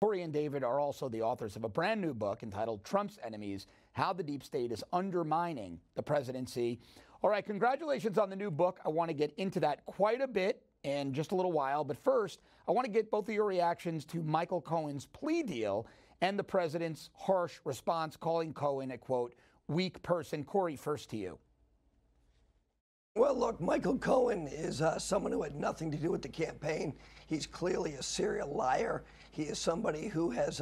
Corey and David are also the authors of a brand new book entitled Trump's Enemies: How the Deep State is Undermining the Presidency. All right, congratulations on the new book. I want to get into that quite a bit in just a little while. But first, I want to get both of your reactions to Michael Cohen's plea deal and the president's harsh response, calling Cohen a, quote, weak person. Corey, first to you. Well, look, Michael Cohen is someone who had nothing to do with the campaign. He's clearly a serial liar. He is somebody who has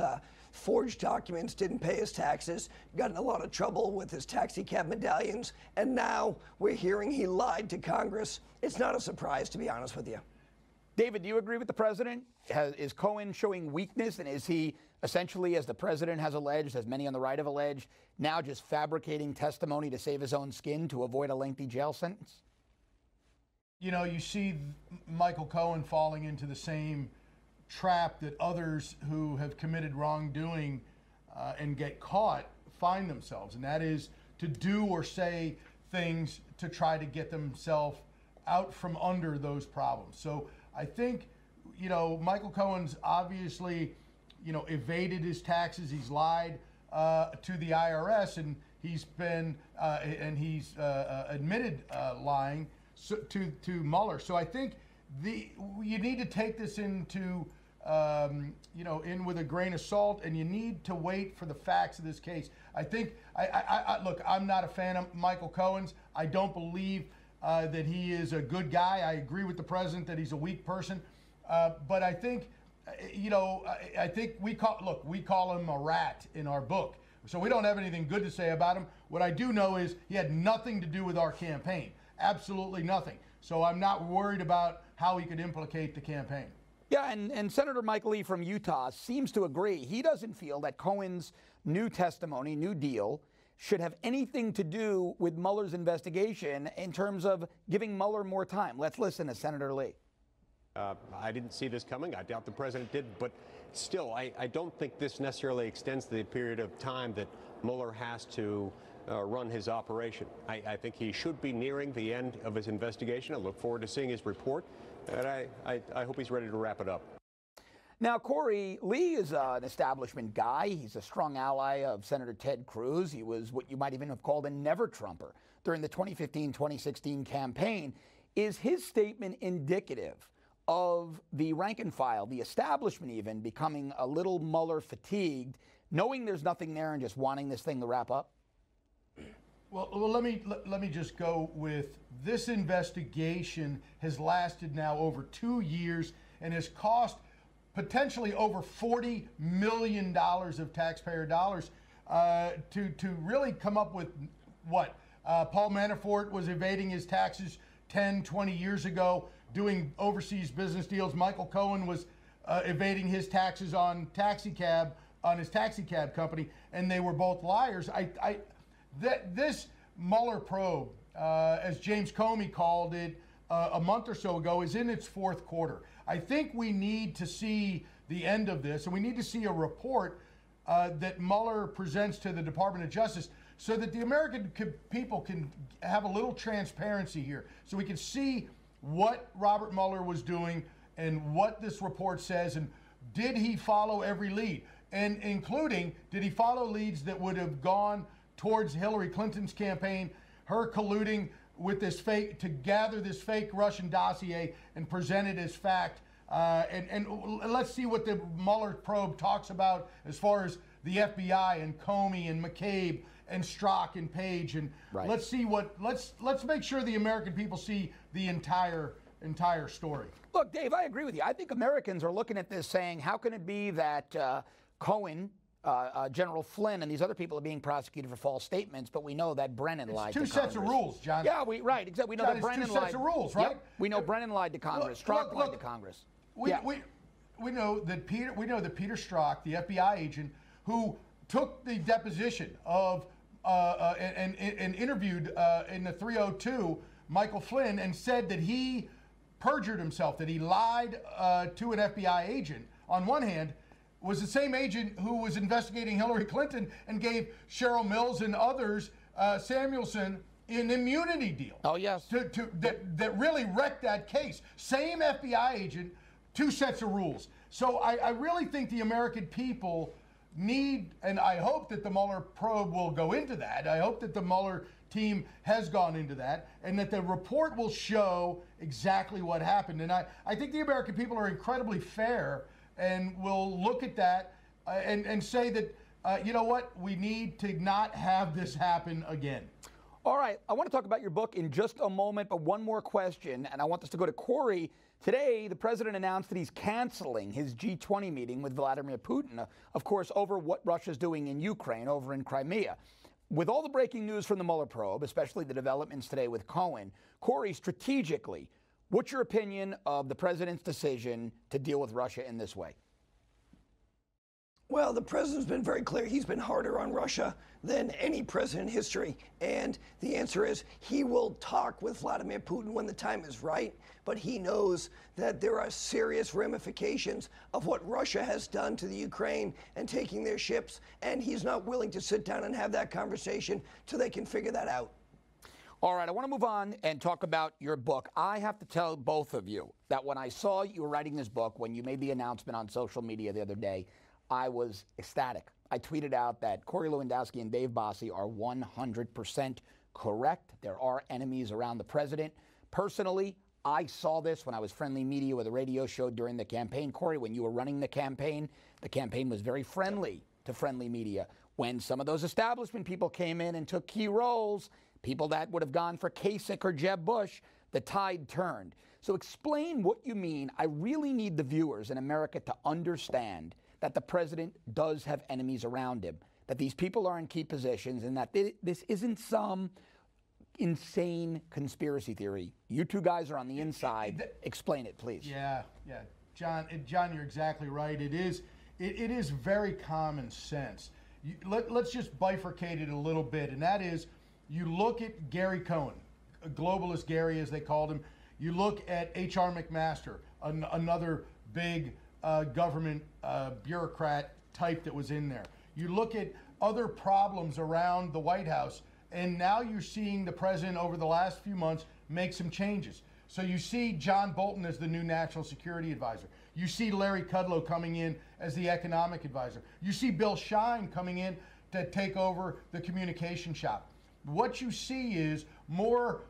forged documents, didn't pay his taxes, got in a lot of trouble with his taxi cab medallions, and now we're hearing he lied to Congress. It's not a surprise, to be honest with you. David, do you agree with the president? Is Cohen showing weakness, and is he essentially, as the president has alleged, as many on the right have alleged, now just fabricating testimony to save his own skin to avoid a lengthy jail sentence? You know, you see Michael Cohen falling into the same trap that others who have committed wrongdoing and get caught find themselves, and that is to do or say things to try to get themselves out from under those problems. So I think, you know, Michael Cohen's obviously, you know, evaded his taxes. He's lied to the IRS, and he's been admitted lying to Mueller. So I think you need to take this into you know, in with a grain of salt, and you need to wait for the facts of this case. I think look, I'm not a fan of Michael Cohen's. I don't believe that he is a good guy. I agree with the president that he's a weak person, but I think, you know, I think we call him a rat in our book. So we don't have anything good to say about him. What I do know is he had nothing to do with our campaign, absolutely nothing. So I'm not worried about how he could implicate the campaign. Yeah, and Senator Mike Lee from Utah seems to agree. He doesn't feel that Cohen's new testimony, new deal, should have anything to do with Mueller's investigation in terms of giving Mueller more time. Let's listen to Senator Lee. I didn't see this coming. I doubt the president did, but still, I don't think this necessarily extends the period of time that Mueller has to run his operation. I think he should be nearing the end of his investigation. I look forward to seeing his report, and I hope he's ready to wrap it up. Now, Corey, Lee is an establishment guy. He's a strong ally of Senator Ted Cruz. He was what you might even have called a never-Trumper during the 2015-2016 campaign. Is his statement indicative of the rank and file, the establishment even, becoming a little Mueller fatigued, knowing there's nothing there and just wanting this thing to wrap up? Well, let me just go with this investigation has lasted now over 2 years and has cost potentially over $40 million of taxpayer dollars to really come up with what? Paul Manafort was evading his taxes 10, 20 years ago, doing overseas business deals. Michael Cohen was evading his taxes on his taxi cab company, and they were both liars. This Mueller probe, as James Comey called it a month or so ago, is in its fourth quarter. I think we need to see the end of this, and we need to see a report that Mueller presents to the Department of Justice so that the American people can have a little transparency here, so we can see what Robert Mueller was doing and what this report says, and did he follow every lead, and including, did he follow leads that would have gone towards Hillary Clinton's campaign, her colluding with this fake, to gather this fake Russian dossier and present it as fact. And let's see what the Mueller probe talks about as far as the FBI and Comey and McCabe and Strzok and Page. And right. Let's see let's make sure the American people see the entire story. Look, Dave, I agree with you. I think Americans are looking at this saying, how can it be that Cohen, General Flynn, and these other people are being prosecuted for false statements, but we know that Brennan lied to Congress. Two sets of rules, John. Yeah, right. Exactly. We know John, that Brennan two lied. Sets of rules, right? Yep. We know Brennan lied to Congress. Strzok lied to Congress. We know that Peter Strzok, the FBI agent, who took the deposition of and interviewed in the 302 Michael Flynn and said that he perjured himself, that he lied to an FBI agent. On one hand, was the same agent who was investigating Hillary Clinton and gave Cheryl Mills and others, Samuelson, an immunity deal. Oh, yes. That really wrecked that case. Same FBI agent, two sets of rules. So I really think the American people need, and I hope that the Mueller probe will go into that. I hope that the Mueller team has gone into that, and that the report will show exactly what happened. And I think the American people are incredibly fair and will look at that and say that, you know what, we need to not have this happen again. All right, I want to talk about your book in just a moment, but one more question, and I want this to go to Corey. Today, the president announced that he's canceling his G20 meeting with Vladimir Putin, of course, over what Russia's doing in Ukraine, over in Crimea. With all the breaking news from the Mueller probe, especially the developments today with Cohen, Corey, strategically, what's your opinion of the president's decision to deal with Russia in this way? Well, the president's been very clear. He's been harder on Russia than any president in history. And the answer is he will talk with Vladimir Putin when the time is right. But he knows that there are serious ramifications of what Russia has done to the Ukraine and taking their ships. And he's not willing to sit down and have that conversation till they can figure that out. All right, I want to move on and talk about your book. I have to tell both of you that when I saw you were writing this book, when you made the announcement on social media the other day, I was ecstatic. I tweeted out that Corey Lewandowski and Dave Bossie are 100% correct. There are enemies around the president. Personally, I saw this when I was friendly media with a radio show during the campaign. Corey, when you were running the campaign was very friendly to friendly media. When some of those establishment people came in and took key roles, people that would have gone for Kasich or Jeb Bush, the tide turned. So explain what you mean. I really need the viewers in America to understand that the president does have enemies around him, that these people are in key positions, and that this isn't some insane conspiracy theory. You two guys are on the inside. Explain it, please. Yeah. John, you're exactly right. It is very common sense. Let's just bifurcate it a little bit, and that is, you look at Gary Cohen, globalist Gary as they called him. You look at H.R. McMaster, another big government bureaucrat type that was in there. You look at other problems around the White House, and now you're seeing the president over the last few months make some changes. So you see John Bolton as the new national security advisor. You see Larry Kudlow coming in as the economic advisor. You see Bill Shine coming in to take over the communication shop. What you see is more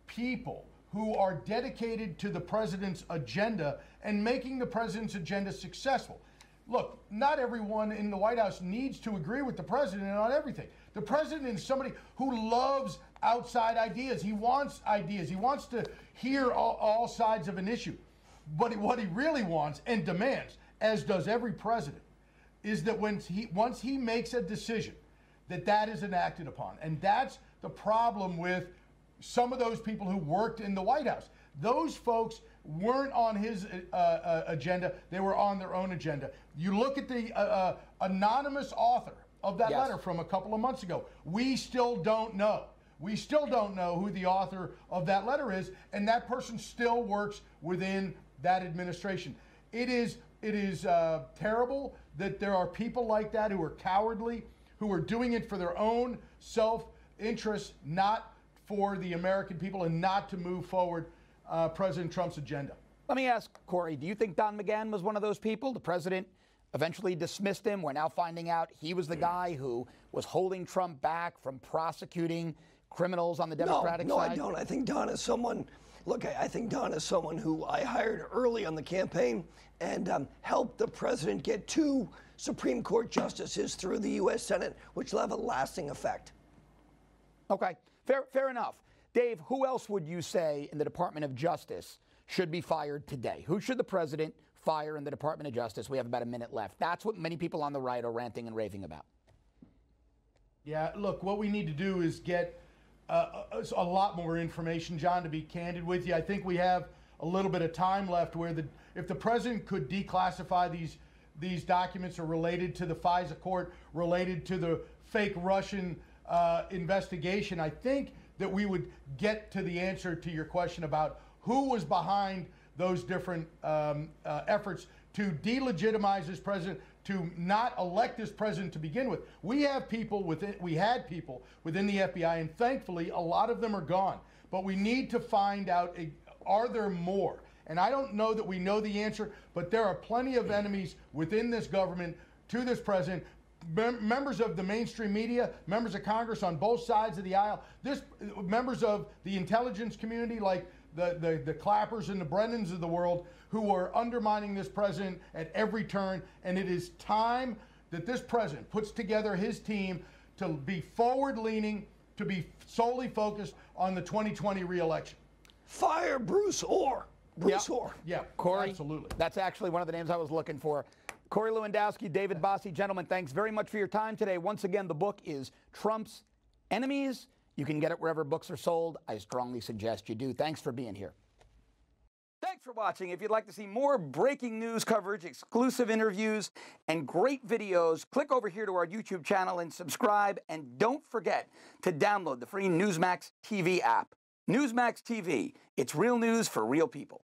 people who are dedicated to the president's agenda and making the president's agenda successful. Look, not everyone in the White House needs to agree with the president on everything. The president is somebody who loves outside ideas. He wants ideas. He wants to hear all sides of an issue. But what he really wants and demands, as does every president, is that once he makes a decision, that is enacted upon. And that's the problem with some of those people who worked in the White House. Those folks weren't on his agenda. They were on their own agenda. You look at the anonymous author of that letter from a couple of months ago. We still don't know. We still don't know who the author of that letter is, and that person still works within that administration. It is terrible that there are people like that who are cowardly, who are doing it for their own self-interest, not for the American people, and not to move forward President Trump's agenda. Let me ask, Corey, do you think Don McGahn was one of those people? The president eventually dismissed him. We're now finding out he was the guy who was holding Trump back from prosecuting criminals on the Democratic side. No, I don't. I think Don is someone, I think Don is someone who I hired early on the campaign and helped the president get 2 Supreme Court justices through the U.S. Senate, which will have a lasting effect. Okay, fair enough. Dave, who else would you say in the Department of Justice should be fired today? Who should the president fire in the Department of Justice? We have about a minute left. That's what many people on the right are ranting and raving about. Yeah, look, what we need to do is get a lot more information, John, to be candid with you. I think we have a little bit of time left where if the president could declassify these documents are related to the FISA court, related to the fake Russian investigation, I think that we would get to the answer to your question about who was behind those different efforts to delegitimize this president, to not elect this president to begin with. We had people within the FBI, and thankfully a lot of them are gone. But we need to find out, are there more? And I don't know that we know the answer, but there are plenty of enemies within this government to this president. Members of the mainstream media, members of Congress on both sides of the aisle, members of the intelligence community like the Clappers and the Brennans of the world who are undermining this president at every turn. And it is time that this president puts together his team to be forward-leaning, to be solely focused on the 2020 re-election. Fire Bruce Orr. Bruce Orr. Yeah, Corey, absolutely. That's actually one of the names I was looking for. Corey Lewandowski, David Bossie, gentlemen, thanks very much for your time today. Once again, the book is Trump's Enemies. You can get it wherever books are sold. I strongly suggest you do. Thanks for being here. Thanks for watching. If you'd like to see more breaking news coverage, exclusive interviews, and great videos, click over here to our YouTube channel and subscribe. And don't forget to download the free Newsmax TV app. Newsmax TV, it's real news for real people.